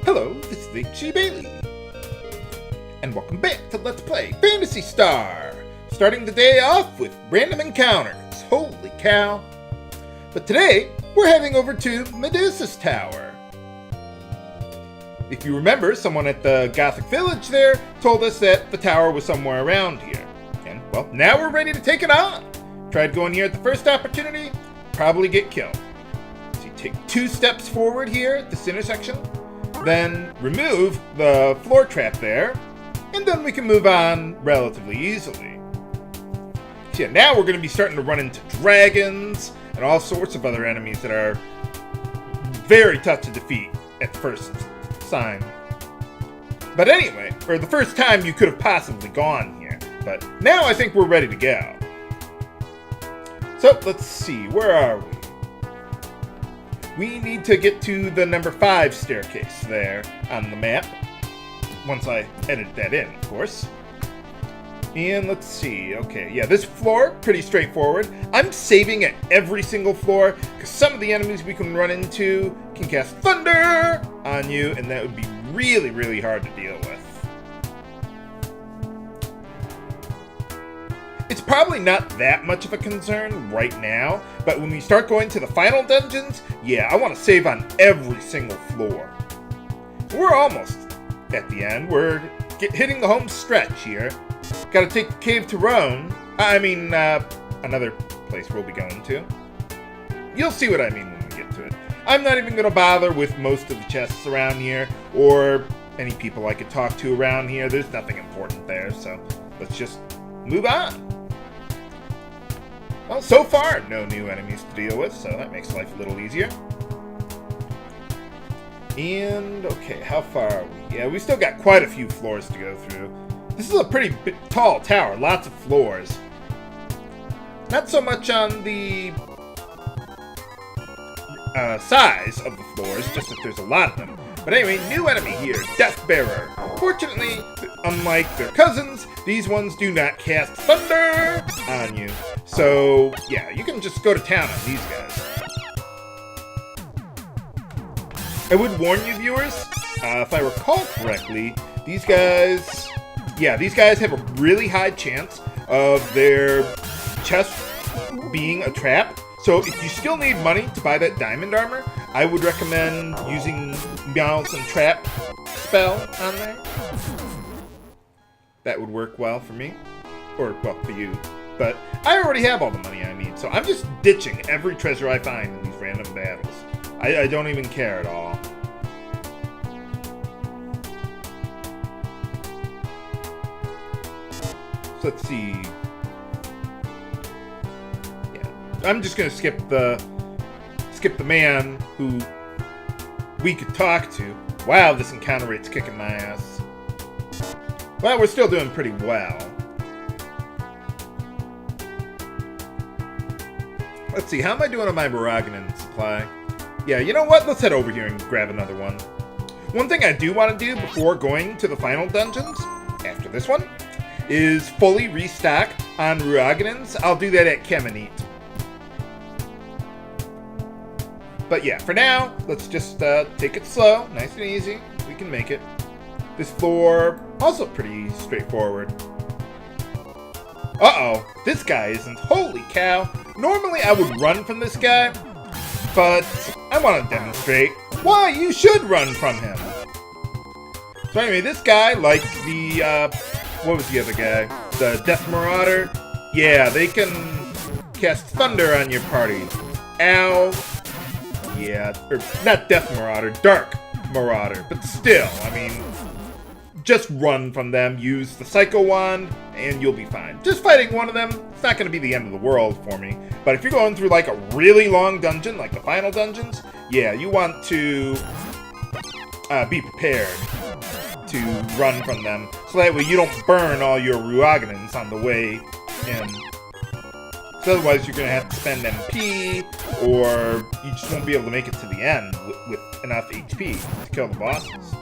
Hello, this is H.G. Bailey, and welcome back to Let's Play Phantasy Star! Starting the day off with random encounters, holy cow! But today, we're heading over to Medusa's tower. If you remember, someone at the Gothic village there told us that the tower was somewhere around here. And, well, now we're ready to take it on! Tried going here at the first opportunity, probably get killed. So you take 2 steps forward here at this intersection, then remove the floor trap there, and then we can move on relatively easily. So yeah, now we're going to be starting to run into dragons and all sorts of other enemies that are very tough to defeat at the first sign. But anyway, or the first time you could have possibly gone here. But now I think we're ready to go. So let's see, where are we? We need to get to the number 5 staircase there on the map. Once I edit that in, of course. And let's see, okay, yeah, this floor, pretty straightforward. I'm saving at every single floor, because some of the enemies we can run into can cast thunder on you, and that would be really, really hard to deal with. It's probably not that much of a concern right now, but when we start going to the final dungeons, yeah, I want to save on every single floor. We're almost at the end. We're hitting the home stretch here. Gotta take the cave to Rome. Another place we'll be going to. You'll see what I mean when we get to it. I'm not even going to bother with most of the chests around here, or any people I could talk to around here. There's nothing important there, so let's just move on. Well, so far, no new enemies to deal with, so that makes life a little easier. And, okay, how far are we? Yeah, we still got quite a few floors to go through. This is a pretty tall tower, lots of floors. Not so much on the size of the floors, just that there's a lot of them. But anyway, new enemy here, Deathbearer. Fortunately, unlike their cousins, these ones do not cast thunder on you. So, yeah, you can just go to town on these guys. I would warn you, viewers, if I recall correctly, these guys have a really high chance of their chest being a trap. So if you still need money to buy that diamond armor, I would recommend using Mouse and Trap spell on there. That would work well for me. Or, well, for you. But I already have all the money I need, so I'm just ditching every treasure I find in these random battles. I don't even care at all. So let's see. Yeah, I'm just gonna skip the man who we could talk to. Wow, this encounter rate's kicking my ass. Well, we're still doing pretty well. Let's see, how am I doing on my Moraganan supply? Yeah, you know what? Let's head over here and grab another one. One thing I do want to do before going to the final dungeons, after this one, is fully restock on Ruaganans. I'll do that at Kemenite. But yeah, for now, let's just take it slow, nice and easy. We can make it. This floor, also pretty straightforward. Uh-oh, this guy isn't. Holy cow. Normally I would run from this guy, but I want to demonstrate why you should run from him. So anyway, this guy, like the, what was the other guy? The Death Marauder? Yeah, they can cast thunder on your party. Ow. Yeah, or not Death Marauder, Dark Marauder, but still, I mean, just run from them, use the Psycho Wand, and you'll be fine. Just fighting one of them, it's not going to be the end of the world for me. But if you're going through like a really long dungeon, like the final dungeons, yeah, you want to be prepared to run from them, so that way you don't burn all your Ruaganans on the way in. So otherwise you're going to have to spend MP, or you just won't be able to make it to the end with enough HP to kill the bosses.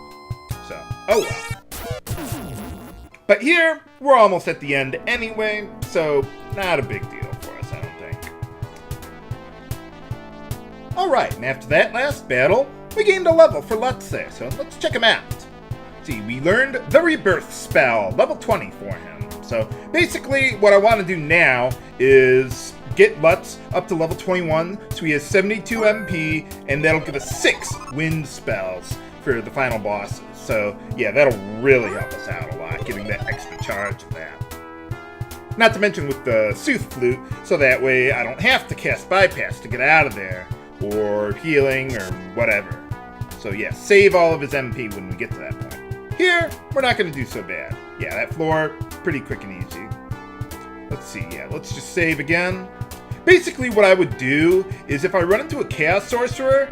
So, oh well. But here, we're almost at the end anyway, so not a big deal for us, I don't think. Alright, and after that last battle, we gained a level for Lutz there, so let's check him out. See, we learned the Rebirth spell, level 20 for him. So basically, what I want to do now is get Lutz up to level 21, so he has 72 MP, and that'll give us 6 wind spells for the final bosses. So yeah, that'll really help us out a lot, getting that extra charge of that. Not to mention with the Sooth Flute, so that way I don't have to cast Bypass to get out of there, or healing, or whatever. So yeah, save all of his MP when we get to that point. Here, we're not going to do so bad. Yeah, that floor, pretty quick and easy. Let's see, yeah, let's just save again. Basically what I would do is if I run into a Chaos Sorcerer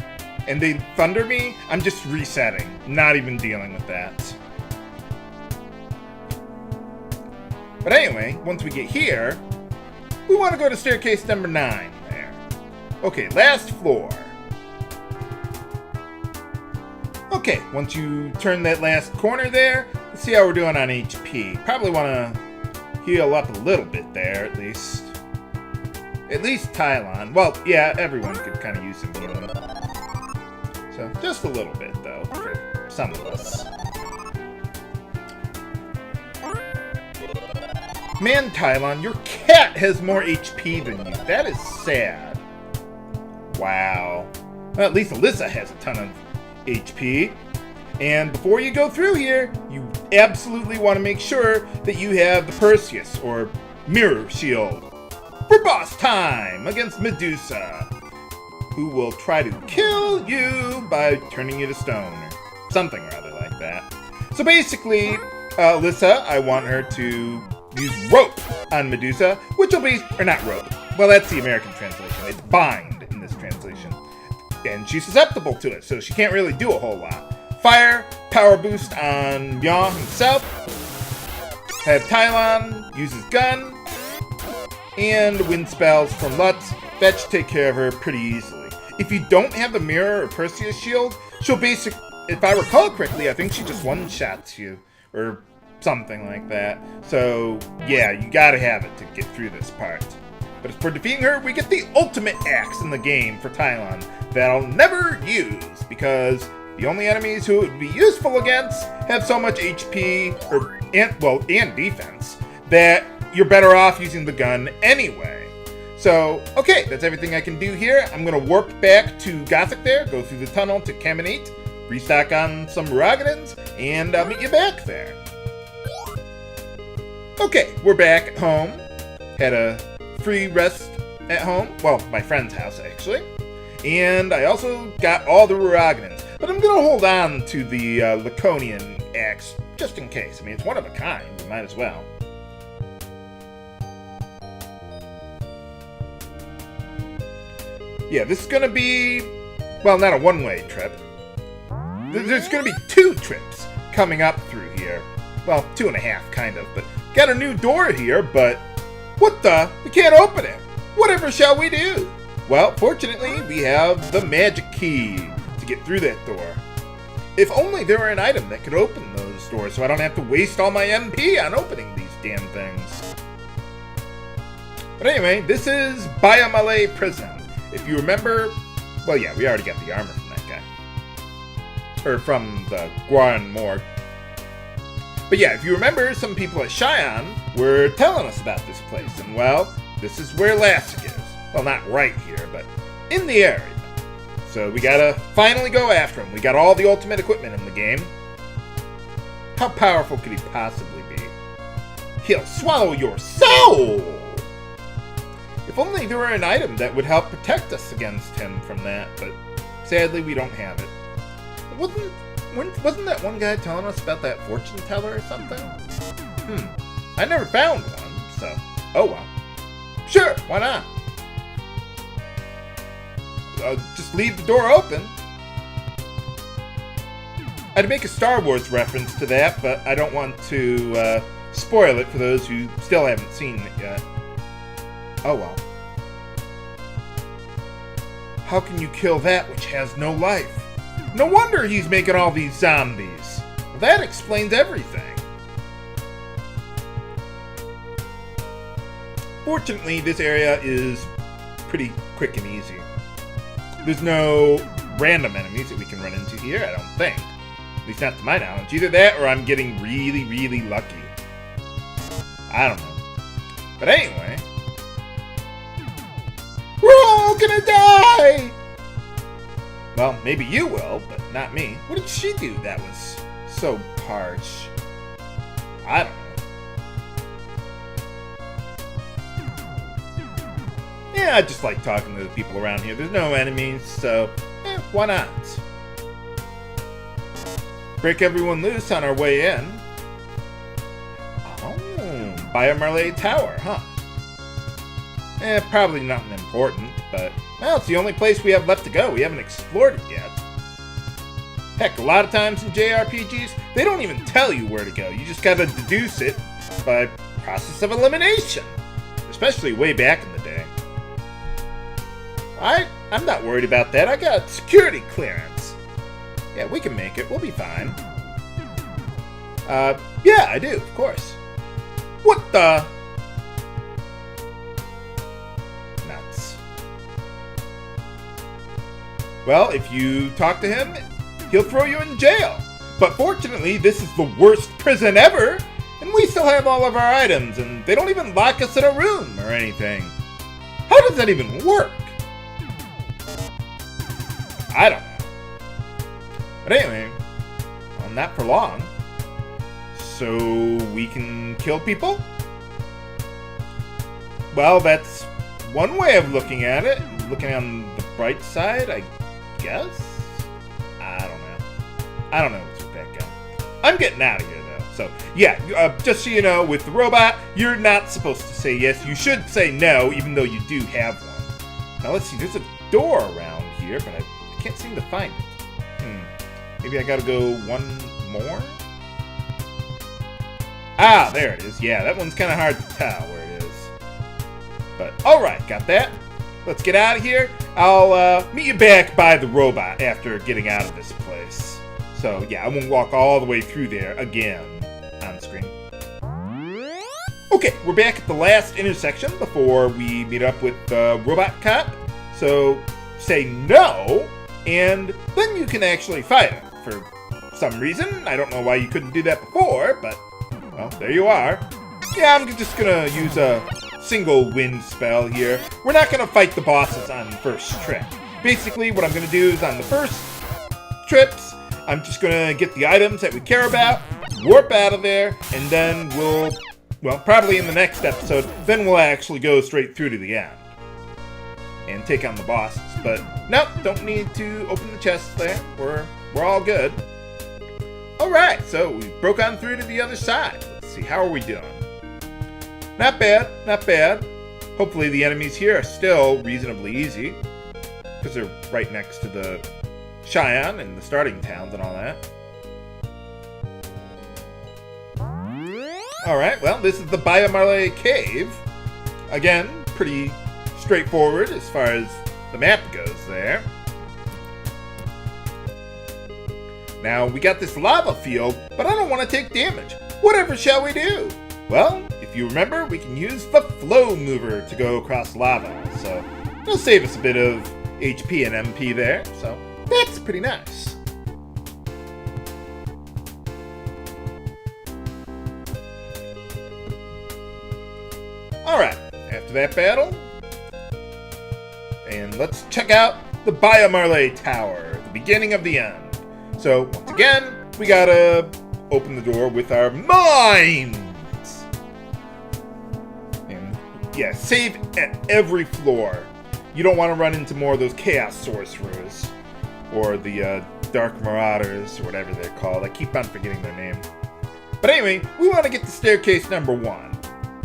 and they thunder me, I'm just resetting, not even dealing with that. But anyway, once we get here, we want to go to staircase number 9 there. Okay, last floor. Okay, once you turn that last corner there, let's see how we're doing on HP. Probably want to heal up a little bit there, at least. At least Tylon. Well, yeah, everyone could kind of use some healing. So, just a little bit, though, for some of us. Man, Tylon, your cat has more HP than you. That is sad. Wow. Well, at least Alyssa has a ton of HP. And before you go through here, you absolutely want to make sure that you have the Perseus, or Mirror Shield, for boss time against Medusa, who will try to kill you by turning you to stone, or something rather like that. So basically, Alyssa, I want her to use rope on Medusa, which will be, or not rope, well, that's the American translation, it's bind in this translation. And she's susceptible to it, so she can't really do a whole lot. Fire, power boost on Biomar himself, have Tylon use his gun, and wind spells from Lutz. That should take care of her pretty easily. If you don't have the Mirror or Perseus shield, she'll basically, if I recall correctly, I think she just one-shots you, or something like that. So, yeah, you gotta have it to get through this part. But as for defeating her, we get the ultimate axe in the game for Tylon that I'll never use, because the only enemies who it would be useful against have so much HP, and defense, that you're better off using the gun anyway. So, okay, that's everything I can do here. I'm gonna warp back to Gothic there, go through the tunnel to Caminate, restock on some Rogadins, and I'll meet you back there. Okay, we're back at home. Had a free rest at home. Well, my friend's house, actually. And I also got all the Rogadins. But I'm going to hold on to the Laconian axe, just in case. I mean, it's one of a kind. We might as well. Yeah, this is going to be, well, not a one-way trip. There's going to be 2 trips coming up through here. Well, 2.5, kind of, but got a new door here, but what the? We can't open it. Whatever shall we do? Well, fortunately, we have the magic key to get through that door. If only there were an item that could open those doors so I don't have to waste all my MP on opening these damn things. But anyway, this is Biomar Prison. If you remember, well, yeah, we already got the armor from that guy. Or from the Guan Morgue. But yeah, if you remember, some people at Cheyenne were telling us about this place, and well, this is where Lassic is. Well, not right here, but in the area. So we gotta finally go after him. We got all the ultimate equipment in the game. How powerful could he possibly be? He'll swallow your soul! If only there were an item that would help protect us against him from that, but sadly we don't have it. Wasn't that one guy telling us about that fortune teller or something? I never found one, so, oh well. Sure, why not? I'll just leave the door open. I'd make a Star Wars reference to that, but I don't want to spoil it for those who still haven't seen it yet. Oh well. How can you kill that which has no life? No wonder he's making all these zombies. Well, that explains everything. Fortunately, this area is pretty quick and easy. There's no random enemies that we can run into here, I don't think. At least not to my knowledge. Either that or I'm getting really, really lucky. I don't know. But anyway. We're all gonna die! Well, maybe you will, but not me. What did she do that was so harsh? I don't know. Yeah, I just like talking to the people around here. There's no enemies, so why not? Break everyone loose on our way in. Oh, Biomar Tower, huh? Probably nothing important, but, well, it's the only place we have left to go. We haven't explored it yet. Heck, a lot of times in JRPGs, they don't even tell you where to go. You just gotta deduce it by process of elimination. Especially way back in the day. I'm not worried about that. I got security clearance. Yeah, we can make it. We'll be fine. Yeah, I do, of course. What the? Nuts. Well, if you talk to him, he'll throw you in jail. But fortunately, this is the worst prison ever, and we still have all of our items, and they don't even lock us in a room or anything. How does that even work? I don't know. But anyway, well, not for long. So we can kill people? Well, that's one way of looking at it. Looking on the bright side, I guess? I don't know. I don't know what's with that guy. I'm getting out of here, though. So, yeah, just so you know, with the robot, you're not supposed to say yes. You should say no, even though you do have one. Now, let's see. There's a door around here, but I can't seem to find it. Maybe I gotta go one more? Ah, there it is. Yeah, that one's kind of hard to tell where it is. But, alright, got that. Let's get out of here. I'll meet you back by the robot after getting out of this place. So, yeah, I won't walk all the way through there again on screen. Okay, we're back at the last intersection before we meet up with the robot cop. So, say no, and then you can actually fight him. For some reason, I don't know why you couldn't do that before, but, well, there you are. Yeah, I'm just gonna use a single wind spell here. We're not gonna fight the bosses on the first trip. Basically, what I'm gonna do is on the first trips, I'm just gonna get the items that we care about, warp out of there, and then we'll, well, probably in the next episode, then we'll actually go straight through to the end and take on the bosses. But nope, don't need to open the chests there. We're all good. Alright, so we broke on through to the other side. Let's see, how are we doing? Not bad, not bad. Hopefully the enemies here are still reasonably easy, because they're right next to the Cheyenne and the starting towns and all that. Alright, well, this is the Biomar Cave. Again, pretty straightforward as far as the map goes there. Now, we got this lava field, but I don't want to take damage. Whatever shall we do? Well, if you remember, we can use the flow mover to go across lava. So, it'll save us a bit of HP and MP there. So, that's pretty nice. Alright, after that battle, and let's check out the Biomar Tower, the beginning of the end. So, once again, we gotta open the door with our mines! And, yeah, save at every floor. You don't want to run into more of those Chaos Sorcerers, or the Dark Marauders, or whatever they're called. I keep on forgetting their name. But anyway, we want to get to staircase number 1,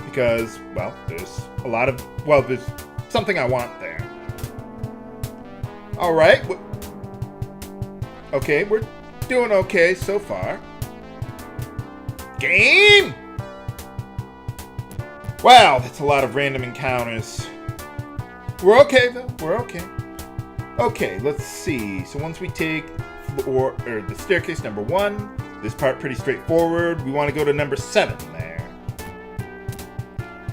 because, well, there's a lot of, well, there's something I want there. Alright, okay, we're doing okay so far. Game! Wow, that's a lot of random encounters. We're okay, though. We're okay. Okay, let's see. So once we take the staircase number 1, this part pretty straightforward. We want to go to number 7 there.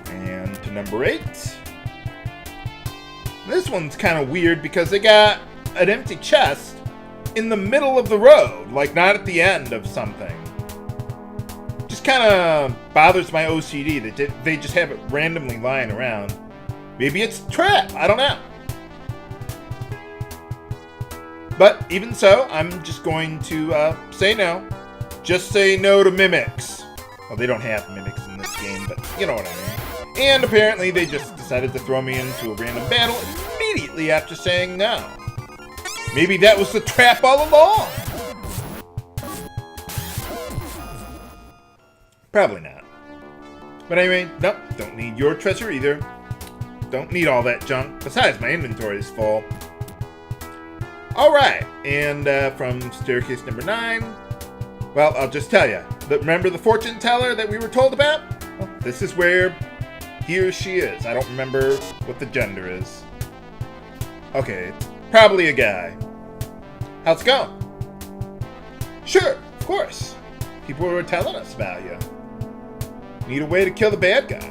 And to number 8. This one's kind of weird because they got an empty chest in the middle of the road, like not at the end of something. Just kind of bothers my OCD that they just have it randomly lying around. Maybe it's a trap, I don't know. But even so, I'm just going to say no. Just say no to mimics. Well, they don't have mimics in this game, but you know what I mean. And apparently they just decided to throw me into a random battle immediately after saying no. Maybe that was the trap all along. Probably not. But anyway, nope, don't need your treasure either. Don't need all that junk. Besides, my inventory is full. Alright, and from staircase number 9, well, I'll just tell you. Remember the fortune teller that we were told about? Well, this is where he or she is. I don't remember what the gender is. Okay, it's probably a guy. How's it going? Sure, of course. People were telling us about you. Need a way to kill the bad guy.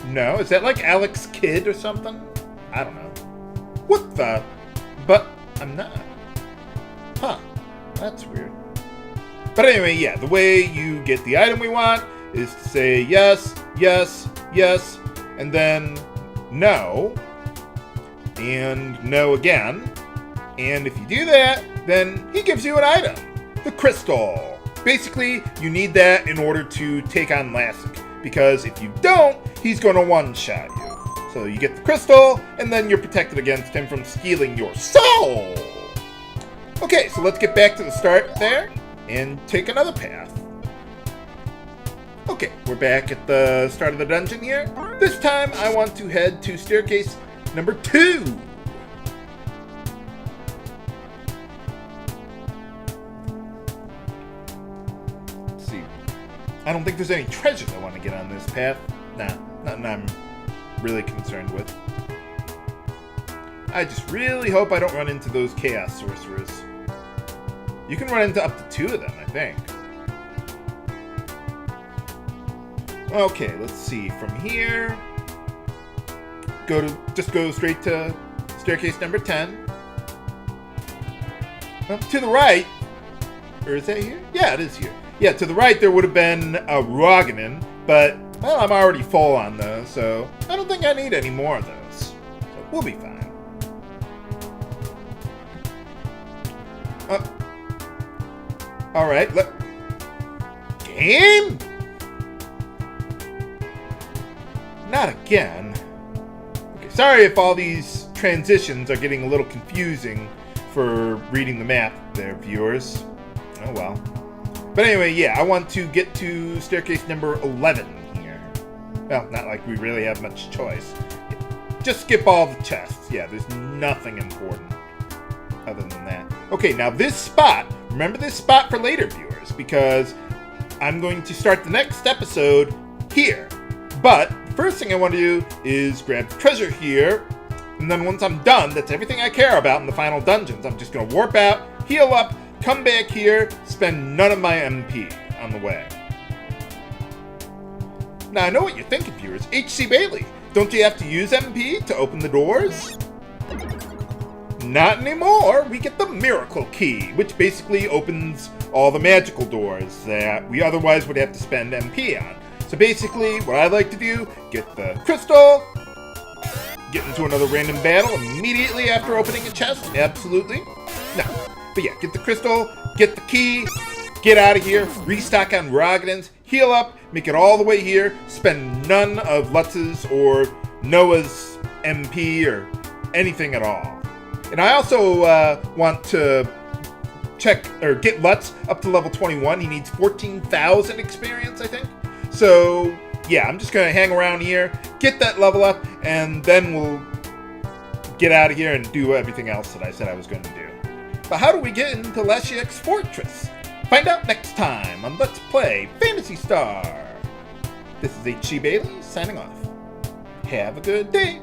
No, is that like Alex Kidd or something? I don't know. What the? But I'm not. Huh. That's weird. But anyway, yeah, the way you get the item we want is to say yes, yes, yes, and then no, and no again. And if you do that, then he gives you an item, the crystal. Basically, you need that in order to take on Lassic, because if you don't, he's going to one-shot you. So you get the crystal, and then you're protected against him from stealing your soul. Okay, so let's get back to the start there, and take another path. Okay, we're back at the start of the dungeon here. This time, I want to head to staircase number 2. Let's see. I don't think there's any treasures I want to get on this path. Nah, nothing I'm really concerned with. I just really hope I don't run into those chaos sorcerers. You can run into up to 2 of them, I think. Okay, let's see. From here, just go straight to staircase number 10. To the right, or is that here? Yeah, it is here. Yeah, to the right there would have been a Roganin, but well, I'm already full on those, so I don't think I need any more of those. So we'll be fine. Alright, game? Not again. Okay, sorry if all these transitions are getting a little confusing for reading the map there, viewers. Oh well. But anyway, yeah, I want to get to staircase number 11 here. Well, not like we really have much choice. Just skip all the chests. Yeah, there's nothing important other than that. Okay, now this spot, remember this spot for later, viewers, because I'm going to start the next episode here. But the first thing I want to do is grab the treasure here, and then once I'm done, that's everything I care about in the final dungeons. I'm just going to warp out, heal up, come back here, spend none of my MP on the way. Now, I know what you're thinking, viewers. H.C. Bailey, don't you have to use MP to open the doors? Not anymore. We get the Miracle Key, which basically opens all the magical doors that we otherwise would have to spend MP on. So basically, what I like to do, get the crystal, get into another random battle immediately after opening a chest. Absolutely. No. But yeah, get the crystal, get the key, get out of here, restock on Rogadins, heal up, make it all the way here, spend none of Lutz's or Noah's MP or anything at all. And I also want to check or get Lutz up to level 21. He needs 14,000 experience, I think. So yeah, I'm just gonna hang around here, get that level up, and then we'll get out of here and do everything else that I said I was going to do. But how do we get into Lashiek's fortress? Find out next time on Let's Play Phantasy Star. This is H.C. Bailey signing off. Have a good day.